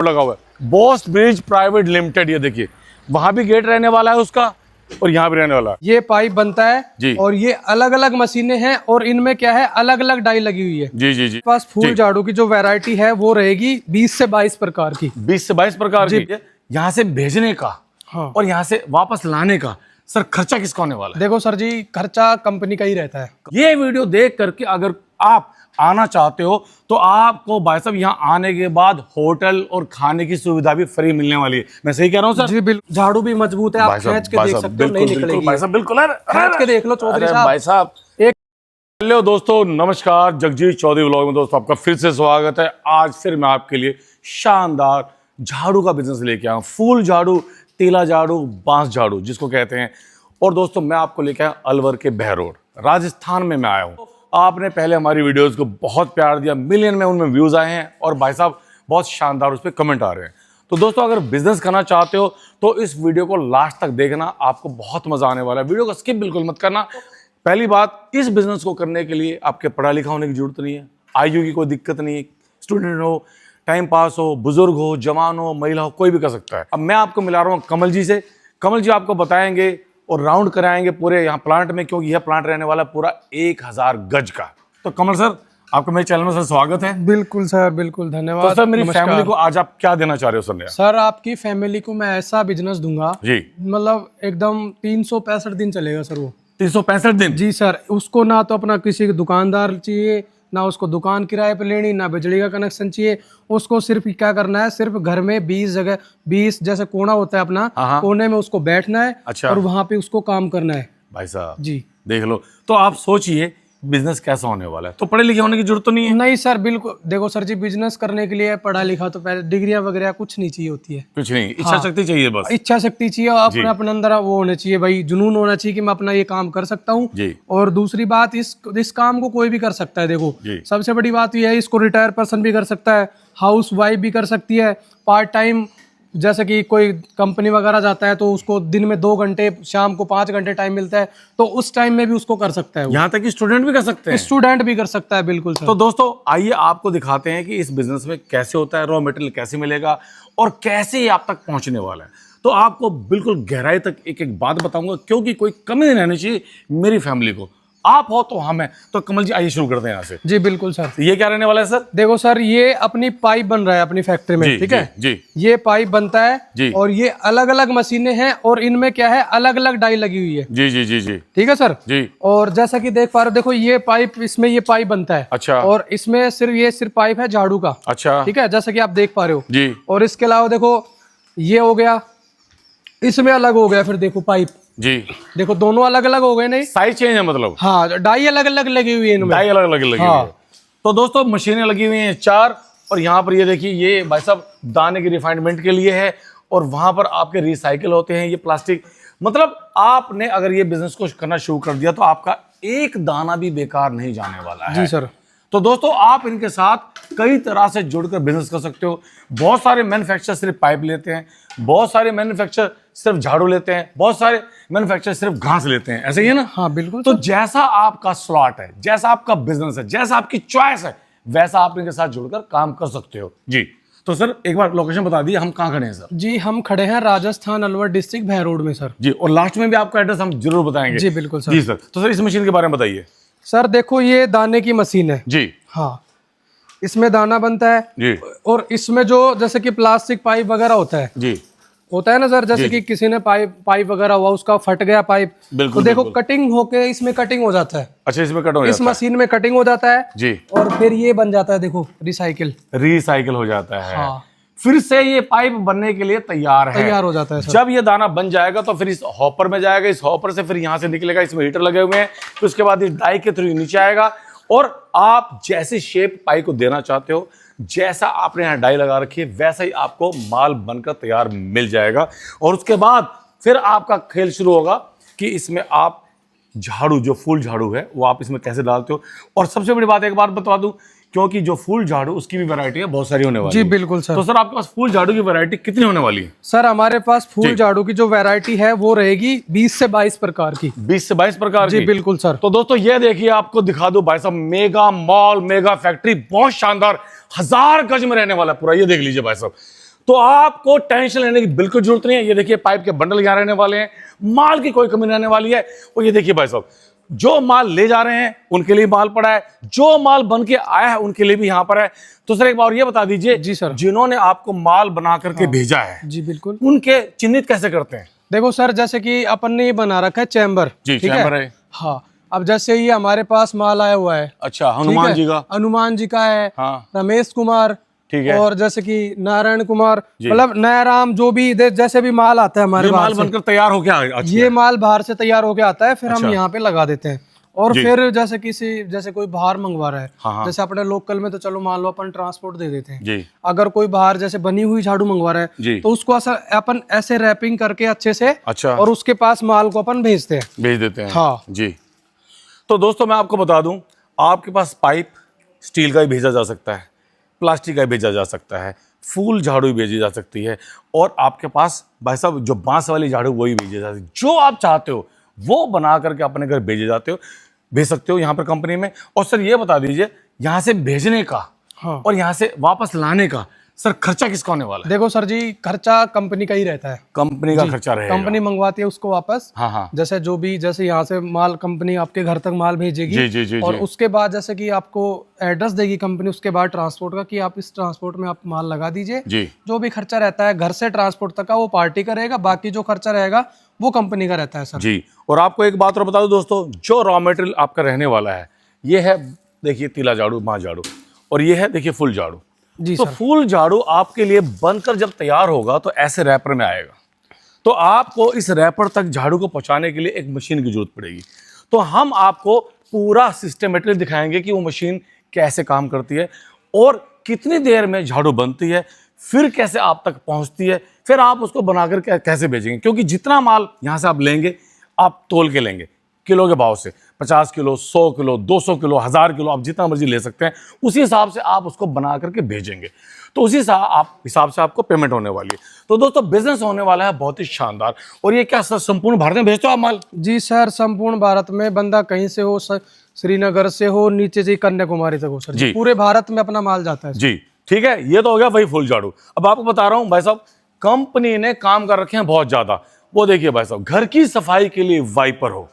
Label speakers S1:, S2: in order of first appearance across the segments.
S1: लगा हुआ है बॉस ब्रिज प्राइवेट लिमिटेड। ये देखिए वहां भी गेट रहने वाला है उसका और यहाँ भी रहने वाला है।
S2: ये पाइप बनता है
S1: जी।
S2: और ये अलग अलग मशीनें हैं और इनमें क्या है अलग अलग डाई लगी हुई है।
S1: जी जी जी।
S2: पास फूल झाड़ू की जो वैरायटी है वो रहेगी 20 से 22 प्रकार की।
S1: 20 से 22 प्रकार की। यहाँ से भेजने का
S2: हाँ।
S1: और यहाँ से वापस लाने का सर खर्चा किसका होने वाला है?
S2: देखो सर जी, खर्चा कंपनी का ही रहता है।
S1: ये वीडियो देख करके अगर आप आना चाहते हो तो आपको भाई साहब यहाँ आने के बाद होटल और खाने की सुविधा भी फ्री मिलने वाली है। मैं सही कह रहा हूँ सर?
S2: जी बिल्कुल। झाड़ू भी मजबूत है, आप खींच के देख सकते हो, नहीं निकलेगी।
S1: भाई साहब बिल्कुल
S2: खींच के देख लो चौधरी साहब।
S1: भाई साहब
S2: एक
S1: हेलो दोस्तों, नमस्कार। जगजीत चौधरी व्लॉग में दोस्तों आपका फिर से स्वागत है। आज फिर मैं आपके लिए शानदार झाड़ू का बिजनेस लेके आया हूँ। फूल झाड़ू, तीला झाड़ू, बांस झाड़ू जिसको कहते हैं। और दोस्तों मैं आपको लेके आया अलवर के बहरोड राजस्थान में मैं आया हूँ। आपने पहले हमारी वीडियोस को बहुत प्यार दिया, मिलियन में उनमें व्यूज आए हैं और भाई साहब बहुत शानदार उस पर कमेंट आ रहे हैं। तो दोस्तों अगर बिजनेस करना चाहते हो तो इस वीडियो को लास्ट तक देखना, आपको बहुत मजा आने वाला है। वीडियो को स्किप बिल्कुल मत करना। पहली बात, इस बिजनेस को करने के लिए आपके पढ़ा लिखा होने की जरूरत नहीं है, आयु की कोई दिक्कत नहीं है। स्टूडेंट हो, टाइम पास हो, बुजुर्ग हो, जवान हो, महिला हो, कोई भी कर सकता है। अब मैं आपको मिला रहा हूँ कमल जी से। कमल जी आपको बताएंगे और राउंड कराएंगे पूरे यहाँ प्लांट में, क्योंकि यह प्लांट रहने वाला पूरा 1000 गज का। तो कमल सर आपका मेरे चैनल में सर स्वागत है।
S2: बिल्कुल सर, बिल्कुल धन्यवाद।
S1: तो सर मेरी फैमिली को आज आप क्या देना चाह रहे हो सर?
S2: सर आपकी फैमिली को मैं ऐसा बिजनेस दूंगा
S1: जी,
S2: मतलब एकदम 365 दिन चलेगा सर वो।
S1: 365 दिन?
S2: जी सर। उसको ना तो अपना किसी दुकानदार चाहिए, ना उसको दुकान किराए पे लेनी, ना बिजली का कनेक्शन चाहिए। उसको सिर्फ क्या करना है, सिर्फ घर में 20 जगह 20 जैसे कोना होता है अपना, कोने में उसको बैठना है।
S1: अच्छा।
S2: और वहां पे उसको काम करना है।
S1: भाई साहब
S2: जी
S1: देख लो, तो आप सोचिए बिजनेस कैसा होने वाला है। तो पढ़े लिखे होने की जरूरत तो नहीं है?
S2: नहीं सर, बिल्कुल। देखो सर जी, बिजनेस करने के लिए पढ़ा लिखा तो पहले डिग्रियां वगैरह कुछ नहीं चाहिए होती है।
S1: कुछ नहीं, इच्छा शक्ति चाहिए बस।
S2: इच्छा शक्ति चाहिए, अपने अपने अंदर वो होना चाहिए भाई, जुनून होना चाहिए कि मैं अपना ये काम कर सकता हूँ। और दूसरी बात, इस काम को कोई भी कर सकता है। देखो सबसे बड़ी बात ये है, इसको रिटायर पर्सन भी कर सकता है, हाउस वाइफ भी कर सकती है, पार्ट टाइम जैसे कि कोई कंपनी वगैरह जाता है तो उसको दिन में 2 घंटे, शाम को 5 घंटे टाइम मिलता है, तो उस टाइम में भी उसको कर सकता है।
S1: यहाँ तक कि स्टूडेंट भी कर सकते हैं।
S2: स्टूडेंट भी कर सकता है, बिल्कुल सर।
S1: तो दोस्तों आइए आपको दिखाते हैं कि इस बिजनेस में कैसे होता है, रॉ मटेरियल कैसे मिलेगा और कैसे ये आप तक पहुंचने वाला है। तो आपको बिल्कुल गहराई तक एक एक बात बताऊंगा, क्योंकि कोई कमी नहीं रहनी चाहिए मेरी फैमिली को। आप हो तो हम हैं। तो कमल जी आइए शुरू करते हैं यहाँ से।
S2: जी बिल्कुल सर।
S1: ये क्या रहने वाला है सर?
S2: देखो सर, ये अपनी पाइप बन रहा है अपनी फैक्ट्री में, ठीक है
S1: जी।
S2: ये पाइप बनता है
S1: जी।
S2: और ये अलग अलग मशीनें हैं और इनमें क्या है अलग अलग डाई लगी हुई है।
S1: जी जी जी जी।
S2: ठीक है सर
S1: जी।
S2: और जैसा कि देख पा रहे हो, देखो ये पाइप, इसमें ये पाइप बनता है।
S1: अच्छा।
S2: और इसमें सिर्फ पाइप है झाड़ू का।
S1: अच्छा।
S2: ठीक है, जैसा कि आप देख पा रहे हो
S1: जी।
S2: और इसके अलावा देखो ये हो गया, इसमें अलग हो गया, फिर देखो पाइप जी, देखो दोनों अलग अलग हो गए। नहीं,
S1: साइज चेंज है मतलब?
S2: हाँ, डाई अलग अलग लगी हुई है इनमें,
S1: डाई अलग अलग लगी हुई है। तो दोस्तों मशीनें लगी हुई हैं 4, और यहाँ पर ये देखिए, ये भाई साहब दाने की रिफाइनमेंट के लिए है, और वहां पर आपके रिसाइकिल होते हैं ये प्लास्टिक। मतलब आपने अगर ये बिजनेस को करना शुरू कर दिया तो आपका एक दाना भी बेकार नहीं जाने वाला है।
S2: जी सर।
S1: तो दोस्तों आप इनके साथ कई तरह से जुड़कर बिजनेस कर सकते हो। बहुत सारे मैन्युफैक्चरर सिर्फ पाइप लेते हैं, बहुत सारे मैन्युफैक्चरर सिर्फ झाड़ू लेते हैं, बहुत सारे मैन्युफैक्चरर सिर्फ घास लेते हैं। ऐसे ही है ना?
S2: हाँ बिल्कुल।
S1: तो जैसा आपका स्लॉट है, जैसा आपका बिजनेस है, जैसा आपकी चॉइस है, वैसा आप इनके साथ जुड़कर काम कर सकते हो। जी। तो सर एक बार लोकेशन बता दिए, हम कहाँ खड़े हैं सर?
S2: जी हम खड़े हैं राजस्थान अलवर डिस्ट्रिक्ट बहरोड में सर।
S1: जी, और लास्ट में भी आपका एड्रेस हम जरूर बताएंगे।
S2: जी बिल्कुल सर।
S1: जी सर। तो सर इस मशीन के बारे में बताइए। सर
S2: देखो ये दाने की मशीन है
S1: जी।
S2: हाँ, इसमें दाना बनता है
S1: जी। और
S2: इसमें जो जैसे कि प्लास्टिक पाइप वगैरह होता है
S1: जी,
S2: होता है ना सर, जैसे कि किसी ने पाइप वगैरह हुआ, उसका फट गया पाइप, तो देखो कटिंग होके इसमें कटिंग हो जाता है।
S1: अच्छा, इसमें कट हो जाता है,
S2: इस मशीन में कटिंग हो जाता है
S1: जी,
S2: और फिर ये बन जाता है, देखो रिसाइकिल
S1: हो जाता है।
S2: हाँ।
S1: फिर से ये पाइप बनने के लिए तैयार
S2: हो जाता है सर।
S1: जब ये दाना बन जाएगा तो फिर इस हॉपर में जाएगा, इस हॉपर से फिर यहाँ से निकलेगा, इसमें हीटर लगे हुए हैं, फिर उसके बाद इस डाई के थ्रू नीचे आएगा, और आप जैसे शेप पाइप को देना चाहते हो, जैसा आपने यहाँ डाई लगा रखी है, वैसा ही आपको माल बनकर तैयार मिल जाएगा। और उसके बाद फिर आपका खेल शुरू होगा कि इसमें आप झाड़ू, जो फूल झाड़ू है वो आप इसमें कैसे डालते हो। और सबसे बड़ी बात एक बात बता दूं, क्योंकि जो फूल झाड़ू उसकी भी वैरायटी है, बहुत सारी होने वाली
S2: जी
S1: है।
S2: बिल्कुल सर।
S1: तो सर आपके पास फूल झाड़ू की वैरायटी कितनी होने वाली है?
S2: सर हमारे पास फूल झाड़ू की जो वैरायटी है वो रहेगी 20 से 22 प्रकार की।
S1: 20 से 22 प्रकार
S2: जी बिल्कुल सर।
S1: तो दोस्तों ये देखिए, आपको दिखा दो भाई साहब, मेगा मॉल, मेगा फैक्ट्री, बहुत शानदार, 1000 गज में रहने वाला पूरा। ये देख लीजिए भाई साहब, तो आपको टेंशन लेने की बिल्कुल जरूरत नहीं है। ये देखिए पाइप के बंडल यहाँ रहने वाले हैं, माल की कोई कमी नहीं रहने वाली है। और ये देखिए भाई साहब, जो माल ले जा रहे हैं उनके लिए माल पड़ा है, जो माल बन के आया है उनके लिए भी यहाँ पर है। तो सर एक बार ये बता दीजिए
S2: जी सर,
S1: जिन्होंने आपको माल बना करके भेजा है,
S2: जी बिल्कुल,
S1: उनके चिन्हित कैसे करते हैं?
S2: देखो सर, जैसे कि अपन ने ये बना रखा है चैम्बर,
S1: जी
S2: ठीक
S1: चैम्बर है।
S2: हाँ, अब जैसे ये हमारे पास माल आया हुआ है,
S1: अच्छा, हनुमान जी का,
S2: हनुमान जी का है,
S1: हाँ,
S2: रमेश कुमार,
S1: ठीक है,
S2: और जैसे कि नारायण कुमार, मतलब नयराम, जो भी जैसे भी माल आता है हमारे
S1: माल बनकर तैयार होके आ गया।
S2: ये माल बाहर से तैयार होके आता है, फिर हम यहाँ पे लगा देते हैं। और फिर जैसे कोई बाहर मंगवा रहा है,
S1: हाँ,
S2: जैसे अपने लोकल में तो चलो मान लो अपन ट्रांसपोर्ट दे देते हैं
S1: जी।
S2: अगर कोई बाहर जैसे बनी हुई झाड़ू मंगवा रहा है तो उसको अपन ऐसे रैपिंग करके अच्छे से,
S1: अच्छा,
S2: और उसके पास माल को अपन भेज देते हैं।
S1: हाँ जी। तो दोस्तों मैं आपको बता दूं, आपके पास पाइप स्टील का भी भेजा जा सकता है, प्लास्टिक का भी भेजा जा सकता है, फूल झाड़ू भी भेजी जा सकती है, और आपके पास भाई साहब जो बांस वाली झाड़ू वही भेजी जा सकती है। जो आप चाहते हो वो बना करके अपने घर भेज सकते हो यहाँ पर कंपनी में। और सर ये बता दीजिए, यहाँ से भेजने का और यहाँ से वापस लाने का सर खर्चा किसका होने वाला है?
S2: देखो सर जी, खर्चा कंपनी का ही रहता है,
S1: कंपनी का खर्चा रहेगा।
S2: कंपनी मंगवाती है उसको वापस,
S1: हाँ,
S2: जैसे यहाँ से माल कंपनी आपके घर तक माल भेजेगी,
S1: जी,
S2: और उसके बाद जैसे कि आपको एड्रेस देगी कंपनी, उसके बाद ट्रांसपोर्ट का, कि आप इस ट्रांसपोर्ट में आप माल लगा दीजिए। जो भी खर्चा रहता है घर से ट्रांसपोर्ट तक का वो पार्टी करेगा, बाकी जो खर्चा रहेगा वो कंपनी का रहता है सर जी।
S1: और आपको एक बात और बता दो दोस्तों, जो रॉ मटेरियल आपका रहने वाला है, ये है देखिए तीला झाड़ू, बांस झाड़ू, और ये है देखिए फुल झाड़ू जी। तो फुल झाड़ू आपके लिए बनकर जब तैयार होगा तो ऐसे रैपर में आएगा। तो आपको इस रैपर तक झाड़ू को पहुंचाने के लिए एक मशीन की जरूरत पड़ेगी। तो हम आपको पूरा सिस्टमेटिकली दिखाएंगे कि वो मशीन कैसे काम करती है और कितनी देर में झाड़ू बनती है, फिर कैसे आप तक पहुंचती है, फिर आप उसको बनाकर कैसे भेजेंगे। क्योंकि जितना माल यहाँ से आप लेंगे, आप तोल के लेंगे किलो के भाव से, 50 किलो, 100 किलो, 200 किलो, 1000 किलो, आप जितना मर्जी ले सकते हैं, उसी हिसाब से आप उसको बना करके भेजेंगे। तो उसी हिसाब से आपको पेमेंट होने वाली है। तो दोस्तों बिजनेस होने वाला है बहुत ही शानदार। और ये क्या सर संपूर्ण भारत में भेजते हो आप माल?
S2: जी सर, संपूर्ण भारत में, बंदा कहीं से हो, श्रीनगर से हो, नीचे से कन्याकुमारी तक हो सर जी, पूरे भारत में अपना माल जाता है
S1: जी। ठीक है, ये तो हो गया वही फुल झाड़ू। अब आपको बता रहा हूँ भाई साहब, कंपनी ने काम कर रखे हैं बहुत ज्यादा। वो देखिए भाई साहब, घर की सफाई के लिए वाइपर हो,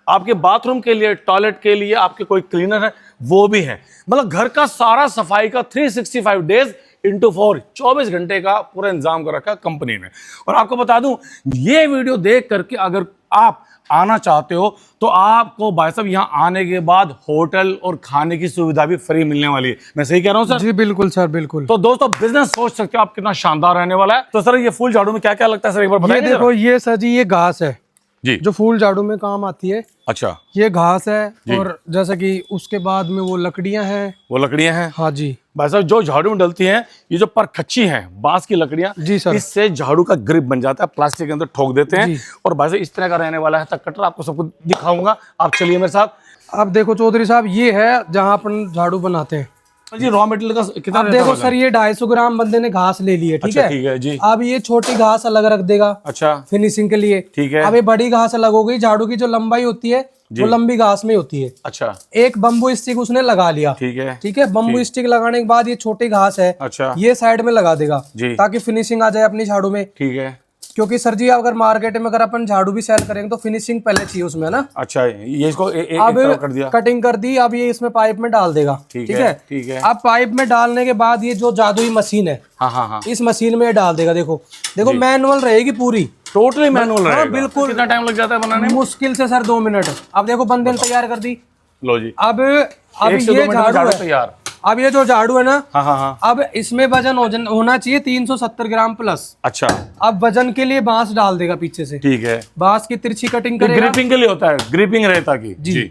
S1: आपके बाथरूम के लिए, टॉयलेट के लिए आपके कोई क्लीनर है वो भी है, मतलब घर का सारा सफाई का 365 डेज इंटू 4, 24 घंटे का पूरा इंतजाम कर रखा है कंपनी ने। और आपको बता दूं, ये वीडियो देख करके अगर आप आना चाहते हो तो आपको भाई साहब यहाँ आने के बाद होटल और खाने की सुविधा भी फ्री मिलने वाली है। मैं सही कह रहा हूँ सर?
S2: जी बिल्कुल सर, बिल्कुल।
S1: तो दोस्तों बिजनेस सोच सकते हो आप कितना शानदार रहने वाला है। तो सर ये फूल झाड़ू में क्या क्या लगता है सर, एक बार बताइए।
S2: देखो ये सर जी, ये घास है
S1: जी,
S2: जो फूल झाड़ू में काम आती है।
S1: अच्छा,
S2: ये घास है, और जैसे कि उसके बाद में वो लकड़ियां हैं।
S1: वो लकड़ियां हैं,
S2: हाँ जी
S1: भाई साहब, जो झाड़ू में डलती हैं, ये जो परखच्ची हैं, बांस की लकड़ियां
S2: जी सर,
S1: इससे झाड़ू का ग्रिप बन जाता है, प्लास्टिक के अंदर ठोक देते हैं। और भाई साहब इस तरह का रहने वाला है तक कटर, आपको सबको दिखाऊंगा, आप चलिए मेरे साथ।
S2: अब देखो चौधरी साहब, ये है जहाँ अपन झाड़ू बनाते हैं
S1: जी। रॉ मटेरियल का कितना?
S2: अब देखो सर, ये 250 ग्राम बंदे ने घास ले ली है, ठीक है?
S1: ठीक है जी।
S2: अब ये छोटी घास अलग रख देगा,
S1: अच्छा,
S2: फिनिशिंग के लिए,
S1: ठीक है।
S2: अब ये बड़ी घास अलग हो गई। झाड़ू की जो लंबाई होती है वो लंबी घास में होती है।
S1: अच्छा,
S2: एक बम्बू स्टिक उसने लगा लिया,
S1: ठीक है,
S2: ठीक है। बम्बू स्टिक लगाने के बाद ये छोटी घास है,
S1: अच्छा,
S2: ये साइड में लगा देगा
S1: जी,
S2: ताकि फिनिशिंग आ जाए अपनी झाड़ू में,
S1: ठीक है।
S2: क्योंकि सर जी अगर मार्केट में अगर अपन झाड़ू भी सेल करेंगे तो फिनिशिंग पहले चाहिए उसमें ना।
S1: अच्छा, ये इसको
S2: अब
S1: कर दिया,
S2: कटिंग कर दी, अब ये इसमें पाइप में डाल देगा, ठीक है,
S1: ठीक है।
S2: अब पाइप में डालने के बाद ये जो जादुई मशीन है,
S1: हाँ,
S2: इस मशीन में डाल देगा। देखो मैनुअल रहेगी पूरी,
S1: टोटली मैनुअल रहेगा।
S2: बिल्कुल।
S1: कितना टाइम लग जाता है बनाने में?
S2: मुश्किल से सर 2 मिनट। अब देखो बंदे ने तैयार कर दी,
S1: लो जी।
S2: अब ये झाड़ू है
S1: तैयार।
S2: अब ये जो झाड़ू है ना,
S1: हाँ,
S2: अब इसमें वजन होना चाहिए 370 ग्राम प्लस।
S1: अच्छा,
S2: अब वजन के लिए बांस डाल देगा पीछे से,
S1: ठीक है।
S2: बांस की तिरछी कटिंग करेगा,
S1: ग्रिपिंग के लिए होता है, ग्रिपिंग रहता की जी।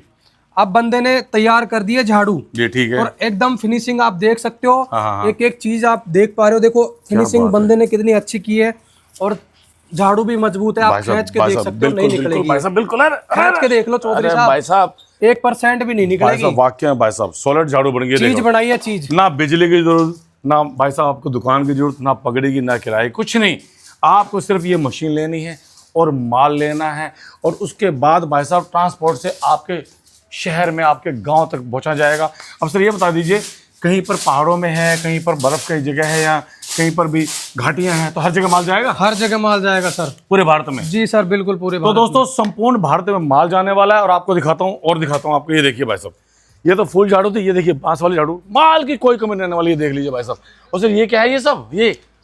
S2: अब बंदे ने तैयार कर दिया झाड़ू
S1: जी, ठीक है।
S2: और एकदम फिनिशिंग आप देख सकते हो,
S1: हाँ।
S2: एक एक चीज आप देख पा रहे हो। देखो फिनिशिंग बंदे ने कितनी अच्छी की है, और झाड़ू भी मजबूत है, आप खींच के देख सकते हो, नहीं निकलेगी।
S1: भाई साहब बिल्कुल,
S2: खींच के देख लो चौधरी साहब,
S1: भाई साहब
S2: 1% भी नहीं निकलेगी।
S1: वाकई में भाई साहब सॉलिड झाड़ू बन गई,
S2: चीज बनाई है चीज।
S1: ना बिजली की जरूरत, ना भाई साहब आपको दुकान की जरूरत, ना पगड़ी की, ना किराए, कुछ नहीं। आपको सिर्फ ये मशीन लेनी है और माल लेना है, और उसके बाद भाई साहब ट्रांसपोर्ट से आपके शहर में, आपके गांव तक पहुंचा जाएगा। अब सर ये बता दीजिए, कहीं पर पहाड़ों में है, कहीं पर बर्फ की जगह है, या कहीं पर भी घाटियां हैं तो हर जगह माल जाएगा,
S2: हर जगह माल जाएगा सर,
S1: पूरे भारत में।
S2: जी सर बिल्कुल पूरे
S1: तो
S2: भारत
S1: दोस्तों संपूर्ण भारत में माल जाने वाला है और आपको दिखाता हूँ और दिखाता हूँ आपको। ये देखिए भाई साहब, ये तो फुल झाड़ू थी, ये देखिए बांस वाली झाड़ू, माल की कोई कमी नहीं रहने वाली। ये देख लीजिए भाई साहब। और सर ये क्या है, ये सब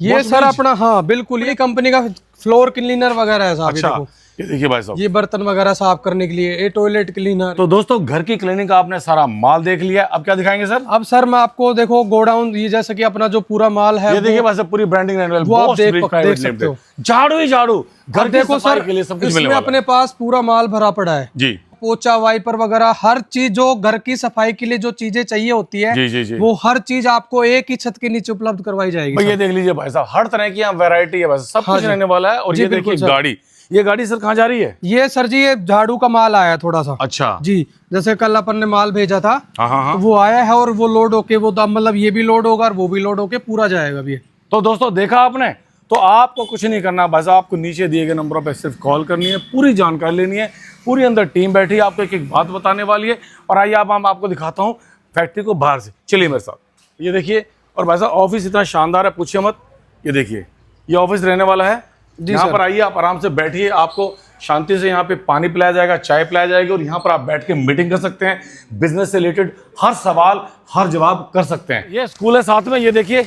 S2: ये सर अपना, हाँ बिल्कुल, ये कंपनी का फ्लोर क्लीनर वगैरह है साहब।
S1: अच्छा, ये देखिए भाई साहब,
S2: ये बर्तन वगैरह साफ करने के लिए, ये टॉयलेट क्लीनर।
S1: तो दोस्तों घर की क्लीनिंग का आपने सारा माल देख लिया, अब क्या दिखाएंगे सर?
S2: अब सर मैं आपको देखो गोडाउन, ये जैसे कि अपना जो पूरा माल है,
S1: ये देखिए भाई साहब, पूरी ब्रांडिंग रहने वाली,
S2: वो आप
S1: बॉस ब्रिज प्राइवेट
S2: देख सकते हो।
S1: लिमिटेड। झाड़ू ही झाड़ू, घर की
S2: देखो
S1: सफाई
S2: सर,
S1: के लिए सब कुछ मिलने
S2: इसमें
S1: वाला है।
S2: अपने पास पूरा माल भरा पड़ा है
S1: जी,
S2: पोछा वाइपर वगैरह हर चीज, जो घर की सफाई के लिए जो चीजें चाहिए होती है,
S1: जी जी जी,
S2: वो हर चीज आपको एक ही छत के नीचे उपलब्ध करवाई जाएगी।
S1: भाई ये देख लीजिए भाई साहब, हर तरह की यहाँ वैरायटी है, बस सब कुछ रहने वाला है। और
S2: जी,
S1: ये देखिए गाड़ी, ये गाड़ी सर कहाँ जा रही है?
S2: ये सर जी ये झाड़ू का माल आया थोड़ा सा।
S1: अच्छा
S2: जी, जैसे कल अपन ने माल भेजा था,
S1: हाँ हाँ हाँ,
S2: तो वो आया है और वो लोड होके, वो तो मतलब ये भी लोड होगा और वो भी लोड होके पूरा जाएगा अभी।
S1: तो दोस्तों देखा आपने, तो आपको कुछ नहीं करना बस, आपको नीचे दिए गए नंबरों पे सिर्फ कॉल करनी है, पूरी जानकारी लेनी है, पूरी अंदर टीम बैठी है, आपको एक एक बात बताने वाली है। और आइए अब हम आपको दिखाता हूँ फैक्ट्री को बाहर से, चलिए मेरे साथ। ये देखिए, और भाई साहब ऑफिस इतना शानदार है, पूछिए मत। ये देखिए, ये ऑफिस रहने वाला है। यहाँ पर आइए, आप आराम से बैठिए, आपको शांति से यहाँ पे पानी पिलाया जाएगा, चाय पिलाया जाएगी, और यहाँ पर आप बैठ के मीटिंग कर सकते हैं, बिजनेस से रिलेटेड हर सवाल हर जवाब कर सकते हैं। ये स्कूल है साथ में, ये देखिए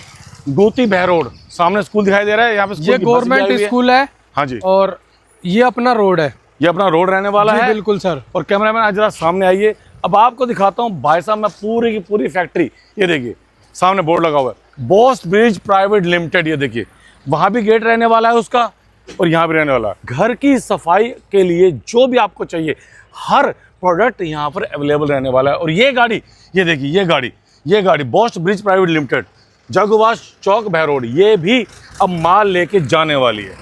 S1: गोती बह रोड, सामने स्कूल दिखाई दे रहा है, यहाँ पे
S2: ये गवर्नमेंट स्कूल है।
S1: हाँ जी,
S2: और ये अपना रोड है,
S1: ये अपना रोड रहने वाला है।
S2: बिल्कुल सर।
S1: और कैमरामैन आज जरा सामने आइए, अब आपको दिखाता हूँ भाई साहब मैं पूरी की पूरी फैक्ट्री। ये देखिए सामने बोर्ड लगा हुआ है, बॉस ब्रिज प्राइवेट लिमिटेड। ये देखिए वहां भी गेट रहने वाला है उसका, और यहाँ भी रहने वाला है। घर की सफाई के लिए जो भी आपको चाहिए हर प्रोडक्ट यहाँ पर अवेलेबल रहने वाला है। और ये गाड़ी, ये देखिए ये गाड़ी बॉस ब्रिज प्राइवेट लिमिटेड, जागुवास चौक बह रोड, ये भी अब माल लेके जाने वाली है।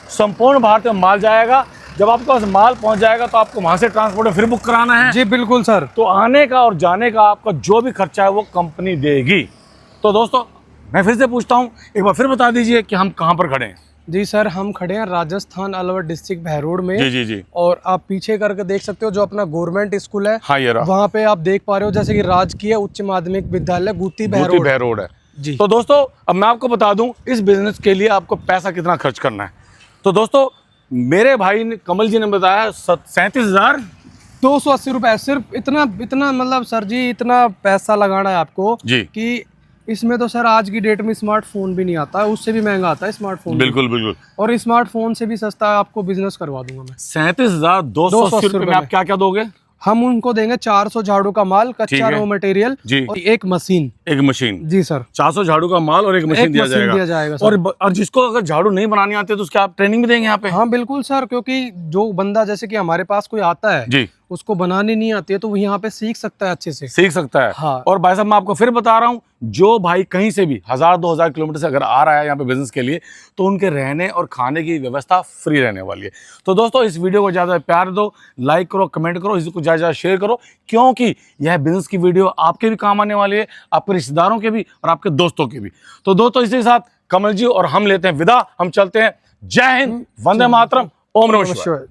S1: संपूर्ण भारत में माल जाएगा। जब आपके पास माल पहुंच जाएगा तो आपको वहां से ट्रांसपोर्ट फिर बुक कराना है।
S2: जी बिल्कुल सर।
S1: तो आने का और जाने का आपका जो भी खर्चा है वो कंपनी देगी। तो दोस्तों मैं फिर से पूछता हूँ, एक बार फिर बता दीजिए कि हम कहाँ पर खड़े हैं?
S2: जी सर, हम खड़े हैं राजस्थान अलवर डिस्ट्रिक्ट बहरोड में।
S1: जी जी जी।
S2: और आप पीछे करके देख सकते हो जो अपना गवर्नमेंट स्कूल है,
S1: हाँ ये रहा,
S2: वहाँ पे आप देख पा रहे हो, जैसे कि राजकीय उच्च माध्यमिक विद्यालय गुत्ती
S1: बहरोड है
S2: जी।
S1: तो दोस्तों अब मैं आपको बता दूं इस बिजनेस के लिए आपको पैसा कितना खर्च करना है। तो दोस्तों मेरे भाई ने, कमल जी ने बताया
S2: 37,280 रुपए, सिर्फ इतना मतलब सर जी इतना पैसा लगाना है आपको
S1: जी
S2: कि इसमें तो सर आज की डेट में स्मार्टफोन भी नहीं आता है, उससे भी महंगा आता है स्मार्टफोन।
S1: बिल्कुल बिल्कुल,
S2: और स्मार्टफोन से भी सस्ता आपको बिजनेस करवा दूंगा मैं।
S1: 37,280 रुपए में आप क्या क्या दोगे?
S2: हम उनको देंगे 400 झाड़ू का माल, कच्चा रॉ मटेरियल और एक मशीन।
S1: एक मशीन?
S2: जी सर,
S1: 400 झाड़ू का माल और एक मशीन दिया जाएगा
S2: सर।
S1: और जिसको अगर झाड़ू नहीं बनानी आती है तो उसके आप ट्रेनिंग भी देंगे यहाँ पे?
S2: हाँ बिल्कुल सर, क्योंकि जो बंदा जैसे कि हमारे पास कोई आता है
S1: जी,
S2: उसको बनानी नहीं आती है तो वो यहाँ पे सीख सकता है, अच्छे से
S1: सीख सकता है।
S2: हाँ।
S1: और भाई साहब मैं आपको फिर बता रहा हूँ, जो भाई कहीं से भी 1000-2000 किलोमीटर से अगर आ रहा है यहाँ पे बिजनेस के लिए, तो उनके रहने और खाने की व्यवस्था फ्री रहने वाली है। तो दोस्तों इस वीडियो को ज़्यादा प्यार दो, लाइक करो, कमेंट करो, इसको ज़्यादा शेयर करो, क्योंकि यह बिजनेस की वीडियो आपके भी काम आने वाली है, आपके रिश्तेदारों के भी और आपके दोस्तों के भी। तो दोस्तों इसी के साथ कमल जी और हम लेते हैं विदा, हम चलते हैं। जय हिंद, वंदे मातरम, ओम नमः शिवाय।